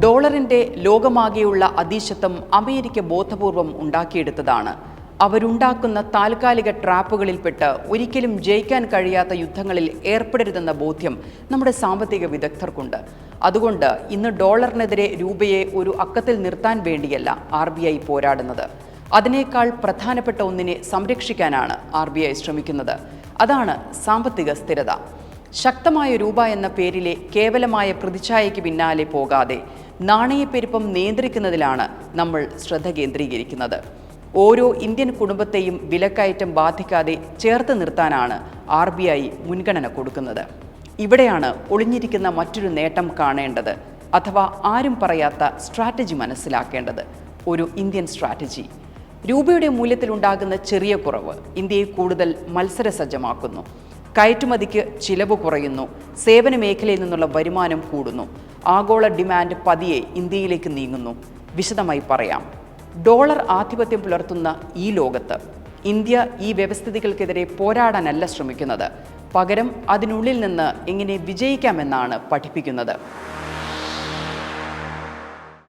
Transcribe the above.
ഡോളറിന്റെ ലോകമാകെയുള്ള അധീശത്വം അമേരിക്ക ബോധപൂർവം ഉണ്ടാക്കിയെടുത്തതാണ്. അവരുണ്ടാക്കുന്ന താൽക്കാലിക ട്രാപ്പുകളിൽപ്പെട്ട് ഒരിക്കലും ജയിക്കാൻ കഴിയാത്ത യുദ്ധങ്ങളിൽ ഏർപ്പെടരുതെന്ന ബോധ്യം നമ്മുടെ സാമ്പത്തിക വിദഗ്ധർക്കുണ്ട്. അതുകൊണ്ട് ഇന്ന് ഡോളറിനെതിരെ രൂപയെ ഒരു അക്കത്തിൽ നിർത്താൻ വേണ്ടിയല്ല RBI പോരാടുന്നത്. അതിനേക്കാൾ പ്രധാനപ്പെട്ട ഒന്നിനെ സംരക്ഷിക്കാനാണ് RBI ശ്രമിക്കുന്നത്. അതാണ് സാമ്പത്തിക സ്ഥിരത. ശക്തമായ രൂപ എന്ന പേരിലെ കേവലമായ പ്രതിച്ഛായയ്ക്ക് പിന്നാലെ പോകാതെ നാണയപ്പെരുപ്പം നിയന്ത്രിക്കുന്നതിലാണ് നമ്മൾ ശ്രദ്ധ കേന്ദ്രീകരിക്കുന്നത്. ഓരോ ഇന്ത്യൻ കുടുംബത്തെയും വിലക്കയറ്റം ബാധിക്കാതെ ചേർത്ത് നിർത്താനാണ് RBI മുൻഗണന കൊടുക്കുന്നത്. ഇവിടെയാണ് ഒളിഞ്ഞിരിക്കുന്ന മറ്റൊരു നേട്ടം കാണേണ്ടത്, അഥവാ ആരും പറയാത്ത സ്ട്രാറ്റജി മനസ്സിലാക്കേണ്ടത്. ഒരു ഇന്ത്യൻ സ്ട്രാറ്റജി. രൂപയുടെ മൂല്യത്തിലുണ്ടാകുന്ന ചെറിയ കുറവ് ഇന്ത്യയെ കൂടുതൽ മത്സരസജ്ജമാക്കുന്നു. കയറ്റുമതിക്ക് ചിലവ് കുറയുന്നു. സേവന മേഖലയിൽ നിന്നുള്ള വരുമാനം കൂടുന്നു. ആഗോള ഡിമാൻഡ് പതിയെ ഇന്ത്യയിലേക്ക് നീങ്ങുന്നു. വിശദമായി പറയാം. ഡോളർ ആധിപത്യം പുലർത്തുന്ന ഈ ലോകത്ത് ഇന്ത്യ ഈ വ്യവസ്ഥിതികൾക്കെതിരെ പോരാടാനല്ല ശ്രമിക്കുന്നത്. പകരം അതിനുള്ളിൽ നിന്ന് എങ്ങനെ വിജയിക്കാമെന്നാണ് പഠിപ്പിക്കുന്നത്.